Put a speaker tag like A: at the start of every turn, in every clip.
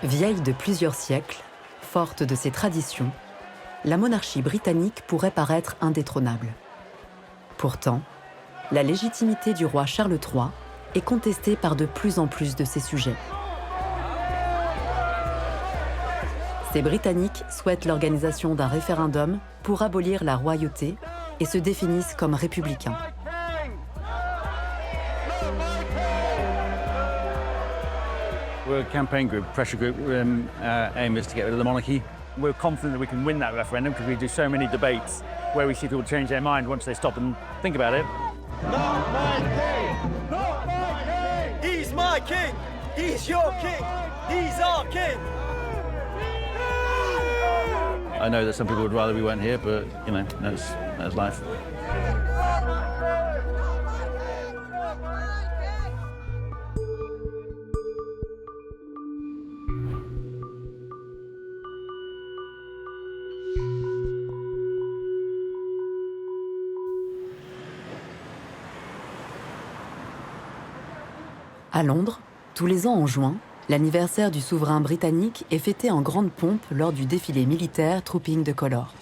A: Vieille de plusieurs siècles, forte de ses traditions, la monarchie britannique pourrait paraître indétrônable. Pourtant, la légitimité du roi Charles III est contestée par de plus en plus de ses sujets. Ces Britanniques souhaitent l'organisation d'un référendum pour abolir la royauté et se définissent comme républicains.
B: We're a campaign group, pressure group. Aim is to get rid of the monarchy. We're confident that we can win that referendum because we do so many debates where we see people change their mind once they stop and think about it.
C: Not my king! Not my king! He's my king! He's your king! He's our king!
B: I know that some people would rather we weren't here, but you know, that's life.
A: À Londres, tous les ans en juin, l'anniversaire du souverain britannique est fêté en grande pompe lors du défilé militaire Trooping de Colour.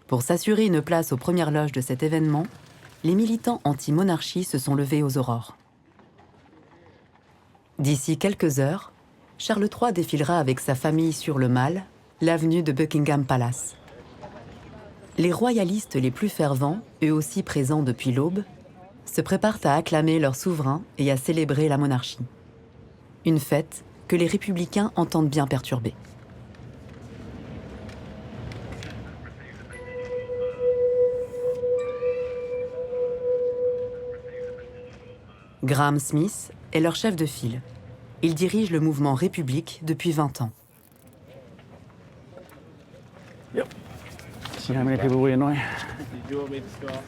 A: Pour s'assurer une place aux premières loges de cet événement, les militants anti-monarchie se sont levés aux aurores. D'ici quelques heures, Charles III défilera avec sa famille sur le Mall, l'avenue de Buckingham Palace. Les royalistes les plus fervents, eux aussi présents depuis l'aube, se préparent à acclamer leur souverain et à célébrer la monarchie. Une fête que les républicains entendent bien perturber. Graham Smith est leur chef de file. Il dirige le mouvement République depuis 20 ans.
B: Yep. See how many people we annoy.
D: Do you want me to start?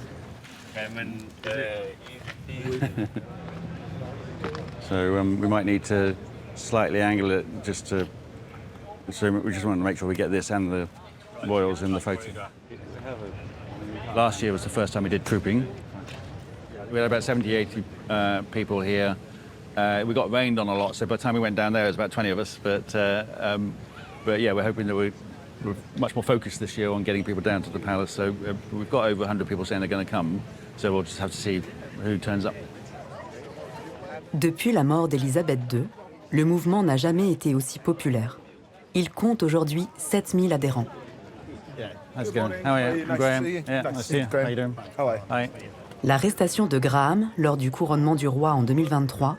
B: So we might need to slightly angle it just to. So we just want to make sure we get this and the royals in the photo. Last year was the first time we did trooping. We had about 70, 80 people here. We got rained on a lot, so by the time we went down there, it was about 20 of us. But yeah, we're hoping that we're much more focused this year on getting people down to the palace. So we've got over 100 people saying they're going to come. So we'll just have to see who turns up.
A: Depuis la mort d'Élisabeth II, le mouvement n'a jamais été aussi populaire. Il compte aujourd'hui 7000 adhérents.
B: How's it going? How are you? I'm Graham. Yeah, nice to see you. How you doing? Hi.
A: L'arrestation de Graham, lors du couronnement du roi en 2023,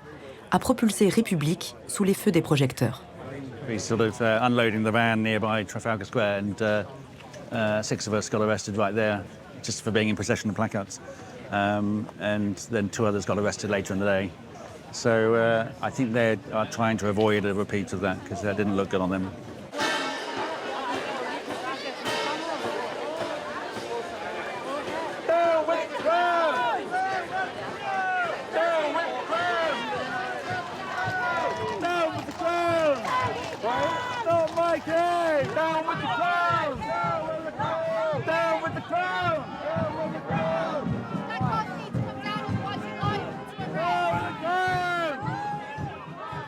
A: a propulsé République sous les feux des projecteurs.
B: We sort of unloading the van nearby Trafalgar Square, and 6 of us got arrested right there, just for being in possession of placards. And then 2 others got arrested later in the day. So I think they are trying to avoid a repeat of that because that didn't look good on them.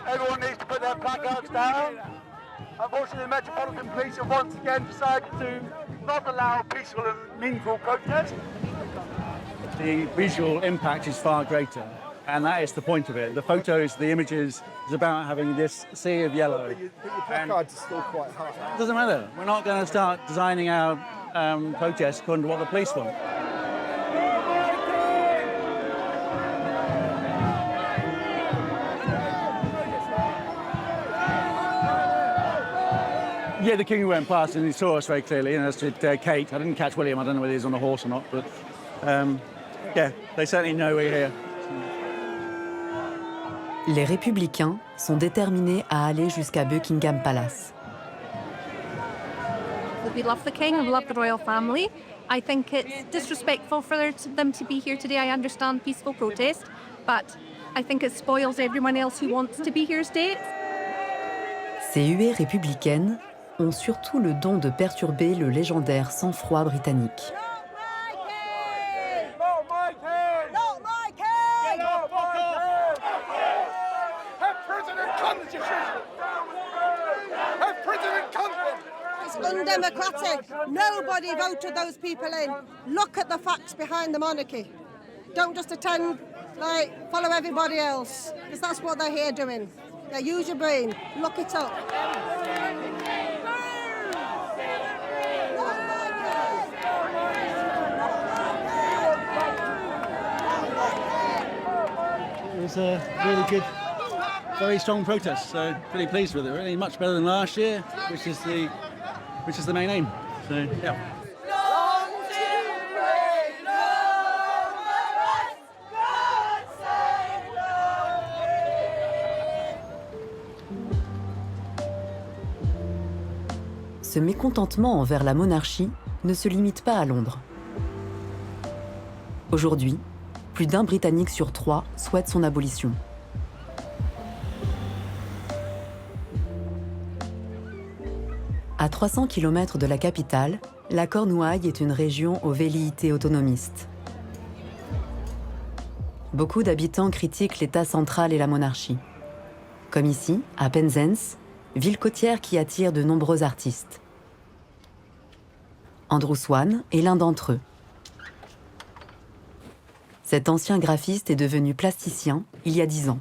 C: Everyone needs to put their placards down. Unfortunately, the Metropolitan Police have once again decided to not allow peaceful and meaningful protest.
B: The visual impact is far greater, and that is the point of it. The photos, the images, is about having this sea of yellow.
E: But your placards are still quite high.
B: It doesn't matter. We're not going to start designing our protests according to what the police want. Yeah, the king went past and he saw us very clearly, and as did Kate. I didn't catch William. I don't know whether he's on a horse or not, but yeah, they certainly know we're here.
A: Les républicains sont déterminés à aller jusqu'à Buckingham Palace.
F: We love the king and we love the royal family. I think it's disrespectful for them to be here today. I understand peaceful protest, but I think it spoils everyone else who wants to be here today.
A: Ces huées républicaines ont surtout le don de perturber le légendaire sang-froid britannique.
C: President
G: Nobody voted those people in. Look at the facts behind the monarchy. Don't just attend, follow everybody else, because that's what they're here doing. Now use your brain, look it up.
B: It was a really good, very strong protest, so pretty pleased with it. Really much better than last year, which is the main aim. So yeah.
A: Ce mécontentement envers la monarchie ne se limite pas à Londres. Aujourd'hui, plus d'un Britannique sur 3 souhaite son abolition. À 300 km de la capitale, la Cornouaille est une région aux velléités autonomistes. Beaucoup d'habitants critiquent l'État central et la monarchie. Comme ici, à Penzance, ville côtière qui attire de nombreux artistes. Andrew Swan est l'un d'entre eux. Cet ancien graphiste est devenu plasticien il y a 10 ans.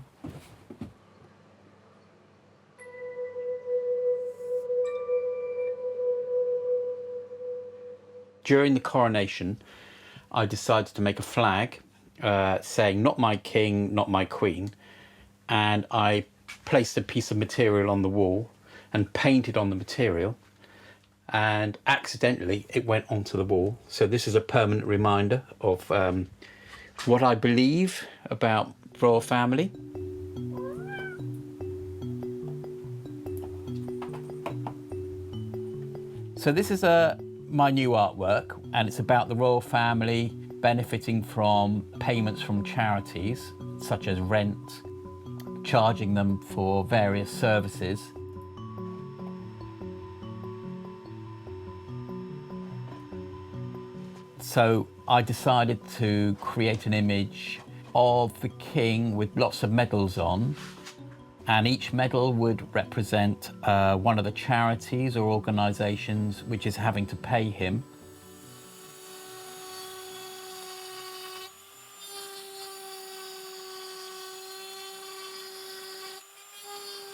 H: During the coronation, I decided to make a flag saying, "Not my king, not my queen," and I placed a piece of material on the wall and painted on the material, and accidentally it went onto the wall. So this is a permanent reminder of what I believe about the royal family. So this is my new artwork, and it's about the royal family benefiting from payments from charities, such as rent, charging them for various services. So I decided to create an image of the king with lots of medals on, and each medal would represent one of the charities or organisations which is having to pay him.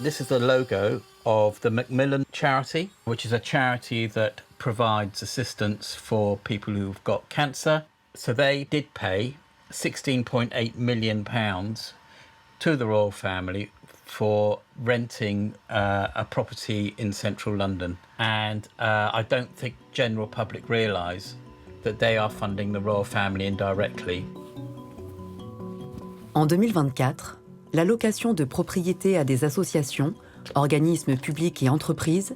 H: This is the logo of the Macmillan charity, which is a charity that provides assistance for people who've got cancer. So they did pay £16.8 million to the royal family for renting a property in central London. And I don't think general public realise that they are funding the royal family indirectly.
A: En 2024, l'allocation de propriété à des associations, organismes publics et entreprises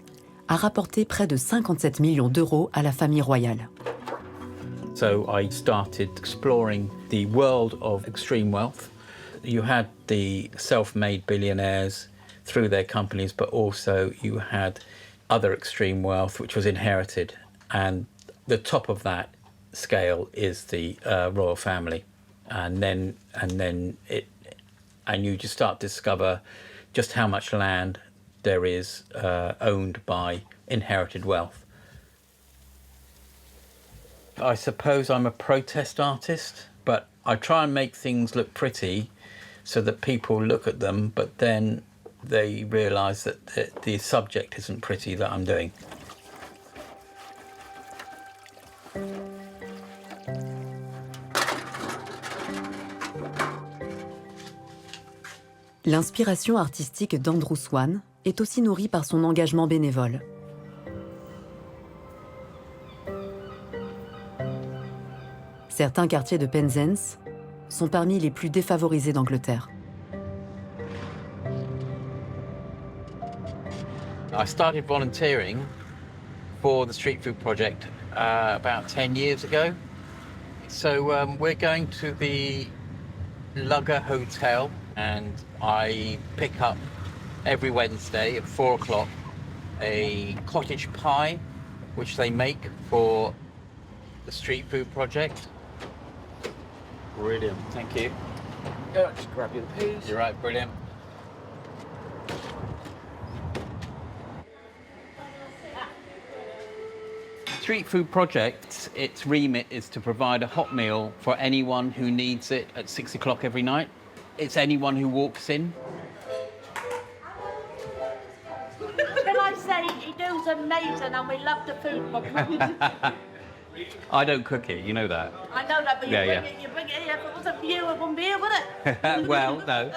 A: a rapporté près de 57 millions d'euros à la famille royale.
H: So I started exploring the world of extreme wealth. You had the self-made billionaires through their companies, but also you had other extreme wealth which was inherited. And the top of that scale is the royal family. And you just start to discover just how much land there is owned by inherited wealth. I suppose I'm a protest artist, but I try and make things look pretty so that people look at them, but then they realise that the subject isn't pretty that I'm doing.
A: L'inspiration artistique d'Andrew Swan est aussi nourrie par son engagement bénévole. Certains quartiers de Penzance sont parmi les plus défavorisés d'Angleterre.
H: I started volunteering for the Street Food Project about 10 years ago. So we're going to the Lugger Hotel, and I pick up every Wednesday at 4 o'clock a cottage pie which they make for the Street Food Project. Brilliant, thank you.
E: Just grab you the peas.
H: You're right, brilliant. street food project, its remit is to provide a hot meal for anyone who needs it at 6 o'clock every night. It's anyone who walks in.
I: Can I say, he does amazing and we love the food.
H: I don't cook it, you know that.
I: I know that, but you
H: Yeah,
I: bring it here. If it wasn't for you, it wouldn't be here, would it?
H: Well, no.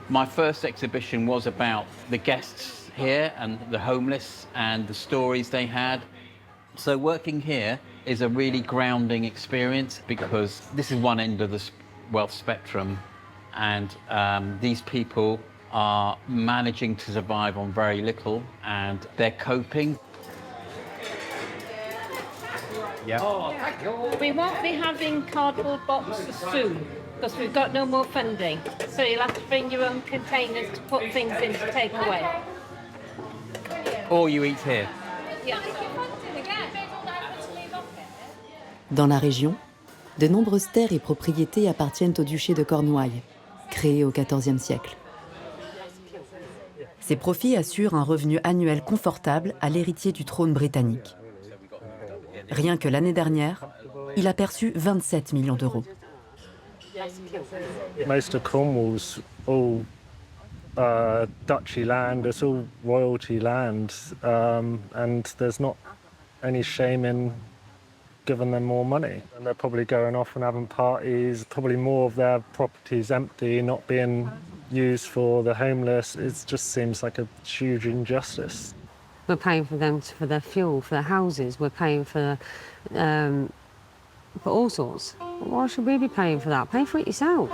H: My first exhibition was about the guests here and the homeless and the stories they had. So working here is a really grounding experience because this is one end of the wealth spectrum, and these people are managing to survive on very little, and they're coping. Yeah.
I: Oh, thank you. We won't be having cardboard boxes soon because we've got no more funding. So you'll have to bring your own containers to put things in to take away.
H: Or you eat here.
I: Yeah.
A: Dans la région, de nombreuses terres et propriétés appartiennent au duché de Cornouailles, créé au XIVe siècle. Ces profits assurent un revenu annuel confortable à l'héritier du trône britannique. Rien que l'année dernière, il a perçu 27 millions d'euros.
J: Most of Cornwall's all duchy land, it's all royalty land, and there's not any shame in giving them more money. And they're probably going off and having parties, probably more of their properties empty, not being used for the homeless. It just seems like a huge injustice.
K: We're paying for them for their fuel, for their houses. We're paying for all sorts. Why should we be paying for that? Pay for it yourself.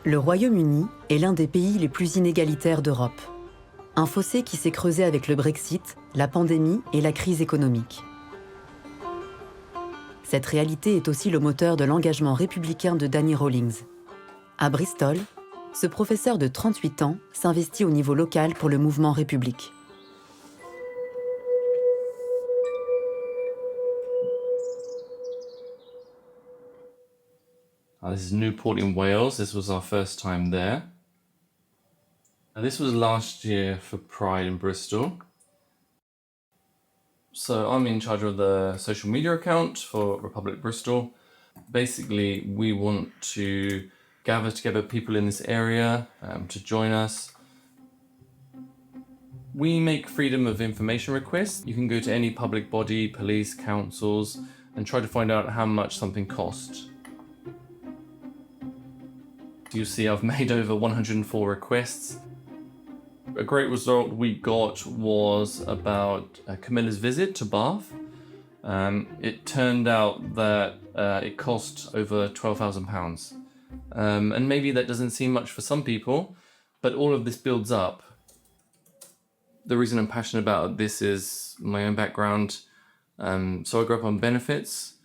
A: Le Royaume-Uni est l'un des pays les plus inégalitaires d'Europe. Un fossé qui s'est creusé avec le Brexit, la pandémie et la crise économique. Cette réalité est aussi le moteur de l'engagement républicain de Danny Rawlings. À Bristol, ce professeur de 38 ans s'investit au niveau local pour le mouvement République.
L: This is Newport in Wales. This was our first time there. This was last year for Pride in Bristol. So I'm in charge of the social media account for Republic Bristol. Basically, we want to gather together people in this area to join us. We make freedom of information requests. You can go to any public body, police, councils, and try to find out how much something costs. You see I've made over 104 requests. A great result we got was about Camilla's visit to Bath. It turned out that it cost over £12,000. And maybe that doesn't seem much for some people, but all of this builds up. The reason I'm passionate about this is my own background. So I grew up on benefits.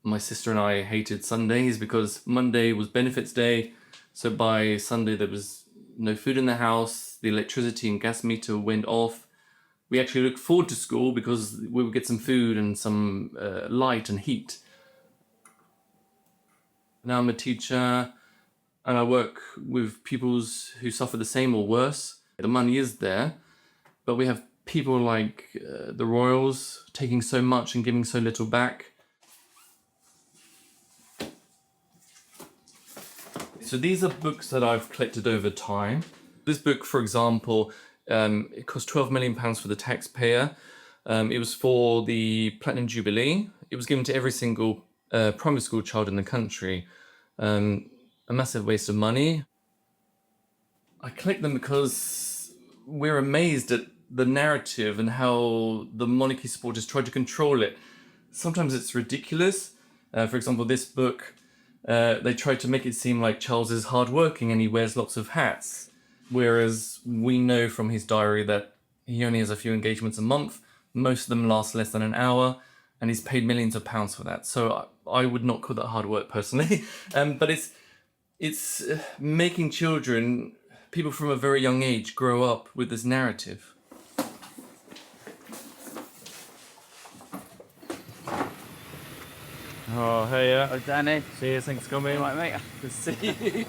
L: My sister and I hated Sundays because Monday was benefits day. So by Sunday there was no food in the house, the electricity and gas meter went off. We actually looked forward to school because we would get some food and some light and heat. Now I'm a teacher and I work with pupils who suffer the same or worse. The money is there, but we have people like the royals taking so much and giving so little back. So these are books that I've collected over time. This book, for example, it cost £12 million for the taxpayer. It was for the Platinum Jubilee. It was given to every single primary school child in the country. A massive waste of money. I collect them because we're amazed at the narrative and how the monarchy supporters try to control it. Sometimes it's ridiculous. For example, this book, they try to make it seem like Charles is hardworking and he wears lots of hats. Whereas we know from his diary that he only has a few engagements a month. Most of them last less than an hour and he's paid millions of pounds for that. So I would not call that hard work personally. But it's making children, people from a very young age, grow up with this narrative.
D: Oh, hey,
H: Oh, Danny.
D: See you, thanks for coming.
H: Right, mate.
D: Good to see you.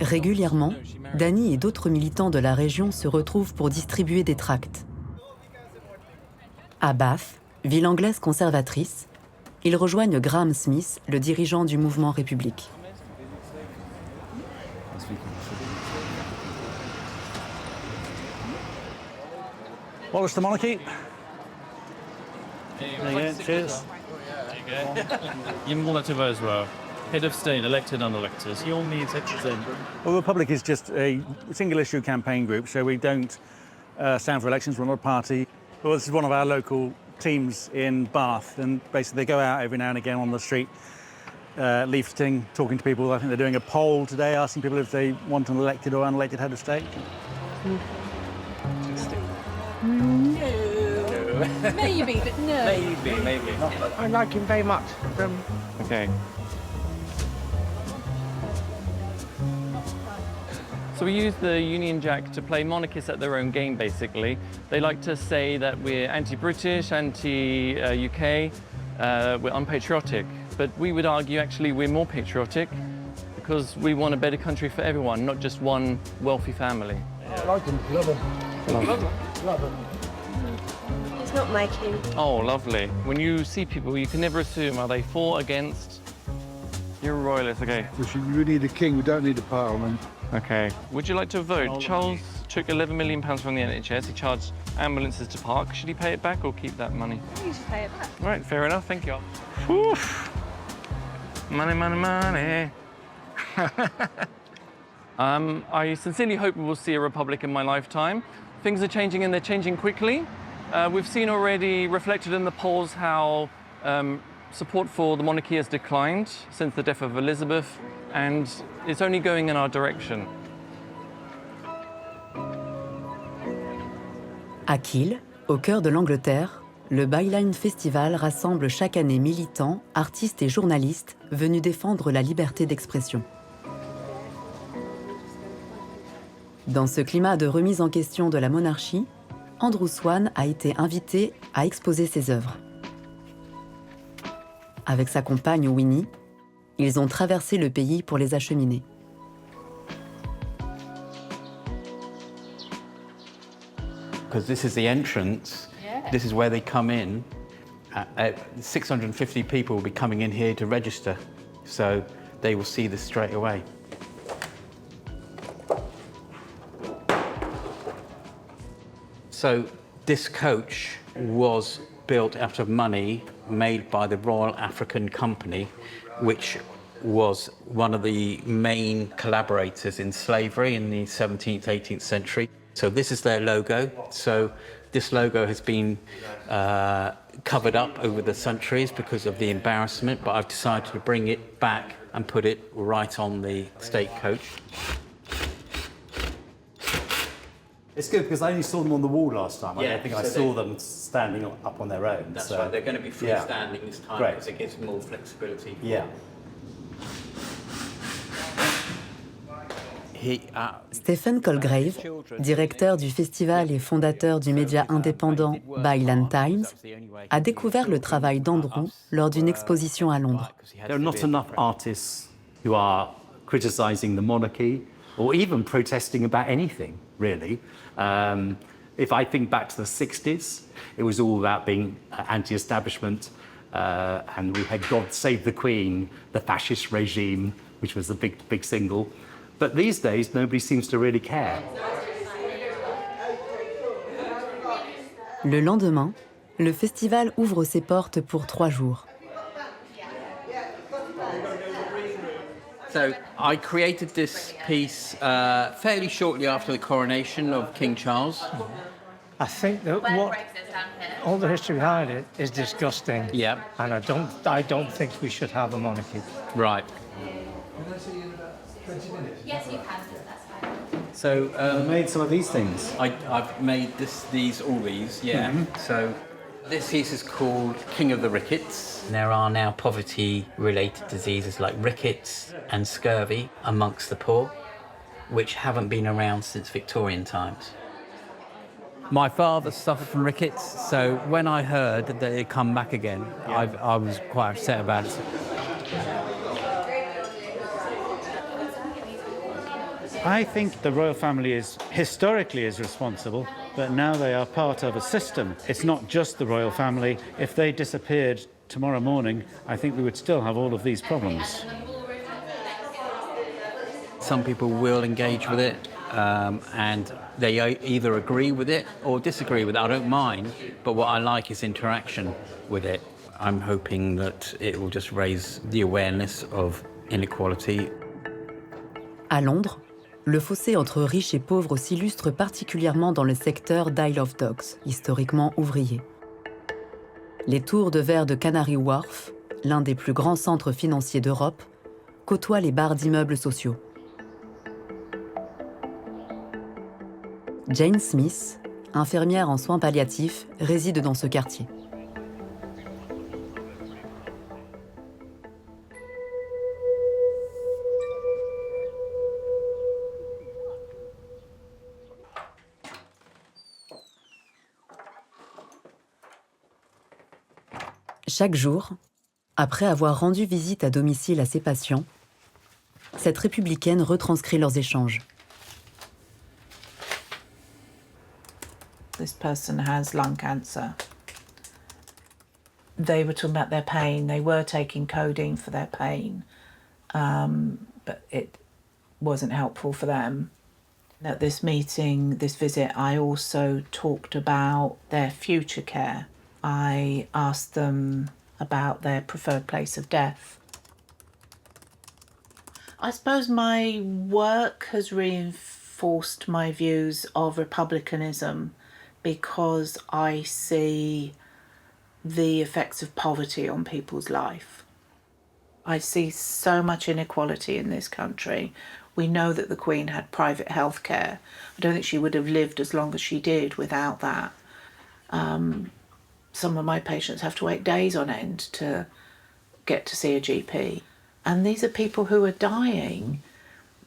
A: Régulièrement, Danny et d'autres militants de la région se retrouvent pour distribuer des tracts. À Bath, ville anglaise conservatrice, ils rejoignent Graham Smith, le dirigeant du mouvement République.
B: Abolish the monarchy. There you go. Cheers.
D: There you go. You're more to vote as well. Head of state, elected and electors. You all need citizen.
B: Well, the Republic is just a single-issue campaign group, so we don't stand for elections. We're not a party. Well, this is one of our local teams in Bath, and basically they go out every now and again on the street, leafleting, talking to people. I think they're doing a poll today, asking people if they want an elected or unelected head of state.
I: Maybe, but no.
E: Maybe.
M: I like him very much.
D: Okay. So we use the Union Jack to play monarchists at their own game, basically. They like to say that we're anti-British, anti-UK, we're unpatriotic. But we would argue, actually, we're more patriotic because we want a better country for everyone, not just one wealthy family.
M: I like him. Love him. Love him.
I: It's not my king.
D: Oh, lovely. When you see people, you can never assume, are they for, against? You're a royalist, okay.
M: We need a king, we don't need a parliament.
D: Okay. Would you like to vote? Charles took £11 million from the NHS. He charged ambulances to park. Should he pay it back or keep that money?
I: You should pay it back.
D: Right, fair enough. Thank you. Oof. Money, money, money. I sincerely hope we will see a republic in my lifetime. Things are changing and they're changing quickly. We've seen already reflected in the polls how support for the monarchy has declined since the death of Elizabeth, and it's only going in our direction.
A: À Kiel, au cœur de l'Angleterre, le Byline Festival rassemble chaque année militants, artistes et journalistes venus défendre la liberté d'expression. Dans ce climat de remise en question de la monarchie, Andrew Swan a été invité à exposer ses œuvres. Avec sa compagne Winnie, ils ont traversé le pays pour les acheminer.
H: Because this is the entrance, this is where they come in. 650 people will be coming in here to register, so they will see this straight away. So this coach was built out of money made by the Royal African Company, which was one of the main collaborators in slavery in the 17th, 18th century. So this is their logo. So this logo has been covered up over the centuries because of the embarrassment, but I've decided to bring it back and put it right on the state coach.
N: It's good because I only saw them on the wall last time. I don't think I saw them standing up on their own.
H: That's right, they're going to be freestanding this time because it gives more flexibility.
N: Yeah.
A: Stephen Colgrave, directeur du festival et fondateur du média indépendant Byline Times, a découvert le travail d'Andrew lors d'une exposition à Londres.
N: There are not enough artists who are criticising the monarchy or even protesting about anything, really. If I think back to the 60s, it was all about being anti-establishment, and we had God Save the Queen, the fascist regime, which was the big single. But these days, nobody seems to really care.
A: Le lendemain, le festival ouvre ses portes pour 3 jours.
H: So I created this piece fairly shortly after the coronation of King Charles.
M: I think that all the history behind it is disgusting.
H: Yeah.
M: And I don't think we should have a monarchy.
H: Right.
I: Yes, you can. That's fine.
H: So
N: I made some of these things.
H: I've made all these, yeah. So this piece is called King of the Rickets. There are now poverty-related diseases like rickets and scurvy amongst the poor, which haven't been around since Victorian times.
O: My father suffered from rickets, so when I heard that it had come back again, I was quite upset about it.
P: I think the royal family is historically responsible, but now they are part of a system. It's not just the royal family. If they disappeared tomorrow morning, I think we would still have all of these problems.
H: Some people will engage with it and they either agree with it or disagree with it. I don't mind, but what I like is interaction with it. I'm hoping that it will just raise the awareness of inequality.
A: À Londres, le fossé entre riches et pauvres s'illustre particulièrement dans le secteur d'Isle of Dogs, historiquement ouvrier. Les tours de verre de Canary Wharf, l'un des plus grands centres financiers d'Europe, côtoient les barres d'immeubles sociaux. Jane Smith, infirmière en soins palliatifs, réside dans ce quartier. Chaque jour, après avoir rendu visite à domicile à ses patients, cette républicaine retranscrit leurs échanges.
Q: This person has lung cancer. They were talking about their pain. They were taking codeine for their pain, but it wasn't helpful for them. At this meeting, this visit, I also talked about their future care. I asked them about their preferred place of death. I suppose my work has reinforced my views of republicanism because I see the effects of poverty on people's life. I see so much inequality in this country. We know that the Queen had private health care. I don't think she would have lived as long as she did without that. Some of my patients have to wait days on end to get to see a GP. And these are people who are dying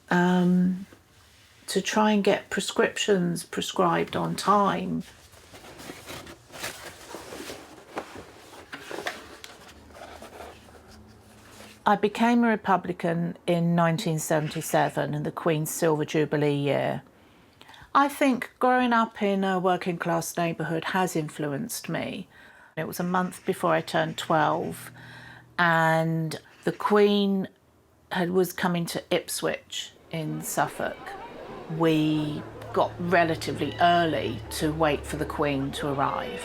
Q: to try and get prescriptions prescribed on time. I became a Republican in 1977 in the Queen's Silver Jubilee year. I think growing up in a working class neighbourhood has influenced me. It was a month before I turned 12 and the Queen was coming to Ipswich in Suffolk. We got relatively early to wait for the Queen to arrive,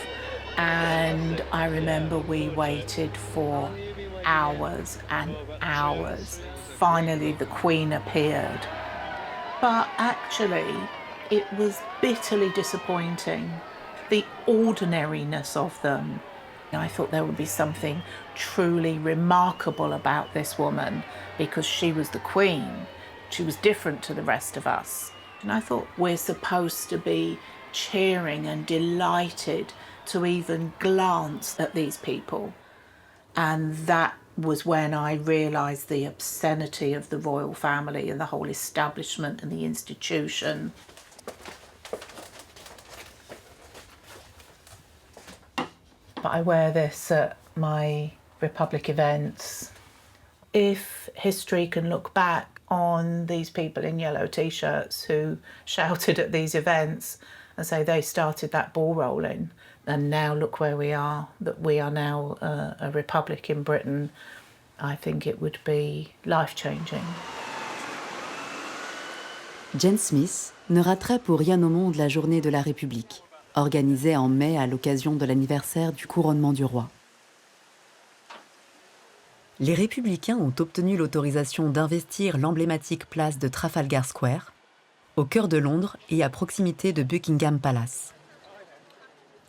Q: and I remember we waited for hours and hours. Finally the Queen appeared, but actually it was bitterly disappointing, the ordinariness of them. I thought there would be something truly remarkable about this woman because she was the Queen. She was different to the rest of us. And I thought we're supposed to be cheering and delighted to even glance at these people. And that was when I realised the obscenity of the royal family and the whole establishment and the institution. But I wear this at my Republic events. If history can look back on these people in yellow t-shirts who shouted at these events and say they started that ball rolling, and now look where we are, that we are now a republic in Britain, I think it would be life-changing.
A: Jane Smith ne raterait pour rien au monde la journée de la République, organisée en mai à l'occasion de l'anniversaire du couronnement du roi. Les républicains ont obtenu l'autorisation d'investir l'emblématique place de Trafalgar Square, au cœur de Londres et à proximité de Buckingham Palace.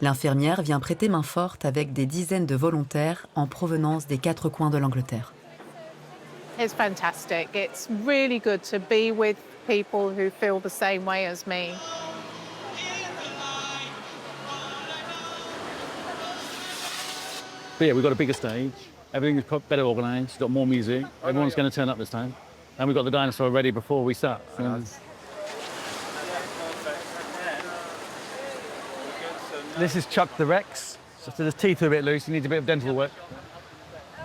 A: L'infirmière vient prêter main forte avec des dizaines de volontaires en provenance des 4 coins de l'Angleterre.
Q: It's fantastic. It's really good to be with people who feel the same way as me.
B: But yeah, we've got a bigger stage. Everything's better organised. We've got more music. Everyone's going to turn up this time. And we've got the dinosaur ready before we start. This is Chuck the Rex. So his teeth are a bit loose. He needs a bit of dental work.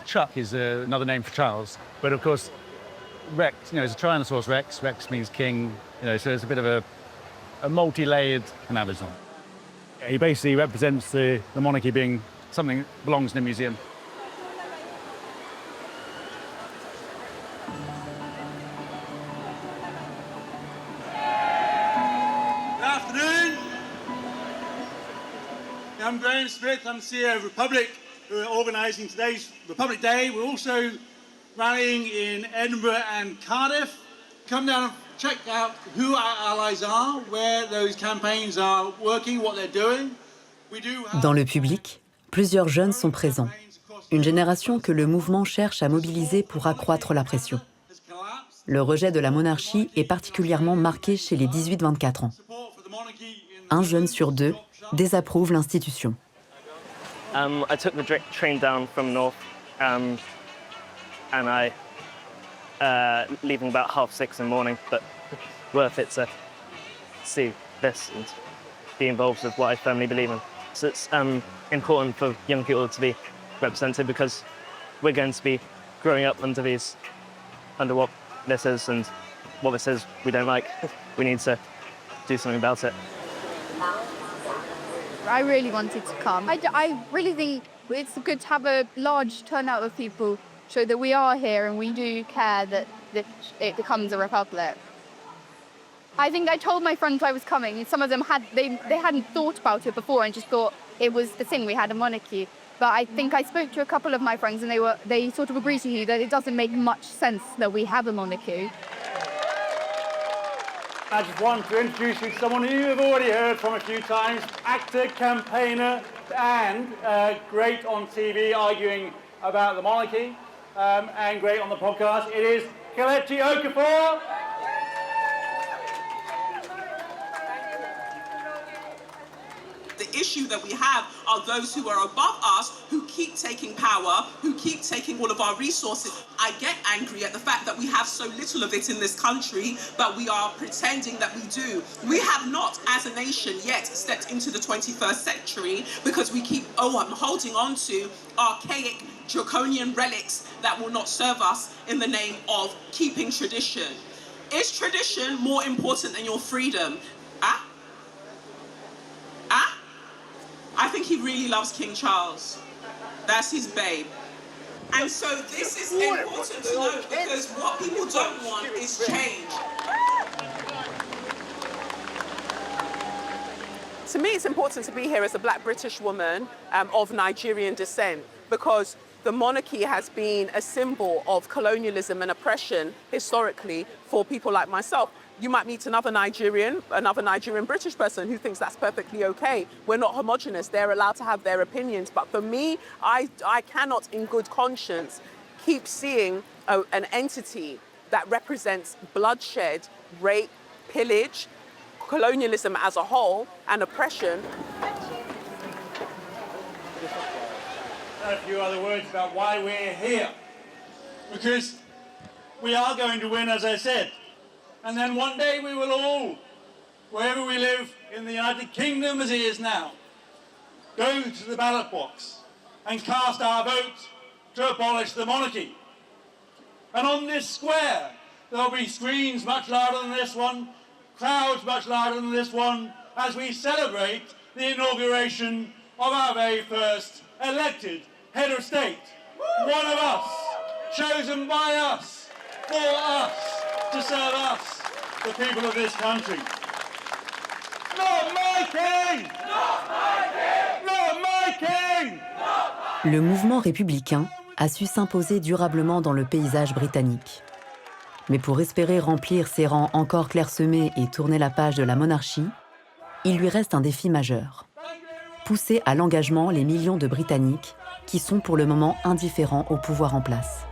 B: Chuck is another name for Charles. But of course, Rex, it's a Tyrannosaurus Rex. Rex means king, so it's a bit of a multi-layered analogy. He basically represents the monarchy being something that belongs in a museum.
C: Good afternoon. I'm Graham Smith. I'm CEO of Republic, who are organising today's Republic Day. We're also rallying in Edinburgh and Cardiff. Come down and check out who our allies are, where those campaigns are working, what they're doing.
A: Dans le public, plusieurs jeunes sont présents. Une génération que le mouvement cherche à mobiliser pour accroître la pression. Le rejet de la monarchie est particulièrement marqué chez les 18-24 ans. Un jeune sur deux désapprouve l'institution.
R: I took the train down from North, and I leaving about 6:30 in the morning, but worth it to see this and be involved with what I firmly believe in. So it's important for young people to be represented because we're going to be growing up under what this is and what this is we don't like. We need to do something about it.
S: I really wanted to come. I really think it's good to have a large turnout of people, show that we are here and we do care that it becomes a republic. I think I told my friends I was coming, and some of them they hadn't thought about it before and just thought it was the thing, we had a monarchy. But I think I spoke to a couple of my friends and they sort of agreed to you that it doesn't make much sense that we have a monarchy.
C: I just want to introduce you to someone who you've already heard from a few times, actor, campaigner, and great on TV arguing about the monarchy, and great on the podcast. It is Kelechi Okafor.
T: The issue that we have are those who are above us, who keep taking power, who keep taking all of our resources. I get angry at the fact that we have so little of it in this country, but we are pretending that we do. We have not, as a nation, yet stepped into the 21st century because we keep holding on to archaic, draconian relics that will not serve us in the name of keeping tradition. Is tradition more important than your freedom? I think he really loves King Charles. That's his babe. And so this is important to know because what people don't want is change.
U: To me, it's important to be here as a black British woman of Nigerian descent because the monarchy has been a symbol of colonialism and oppression historically for people like myself. You might meet another Nigerian British person who thinks that's perfectly okay. We're not homogenous. They're allowed to have their opinions. But for me, I cannot in good conscience keep seeing an entity that represents bloodshed, rape, pillage, colonialism as a whole, and oppression.
C: A few other words about why we're here. Because we are going to win, as I said. And then one day we will all, wherever we live in the United Kingdom as it is now, go to the ballot box and cast our vote to abolish the monarchy. And on this square, there'll be screens much louder than this one, crowds much louder than this one, as we celebrate the inauguration of our very first elected head of state. One of us, chosen by us, for us, to serve us, the people of this country. Not my king! Not my king! Not my king!
A: Le mouvement républicain a su s'imposer durablement dans le paysage britannique. Mais pour espérer remplir ses rangs encore clairsemés et tourner la page de la monarchie, il lui reste un défi majeur. Pousser à l'engagement les millions de Britanniques qui sont pour le moment indifférents au pouvoir en place.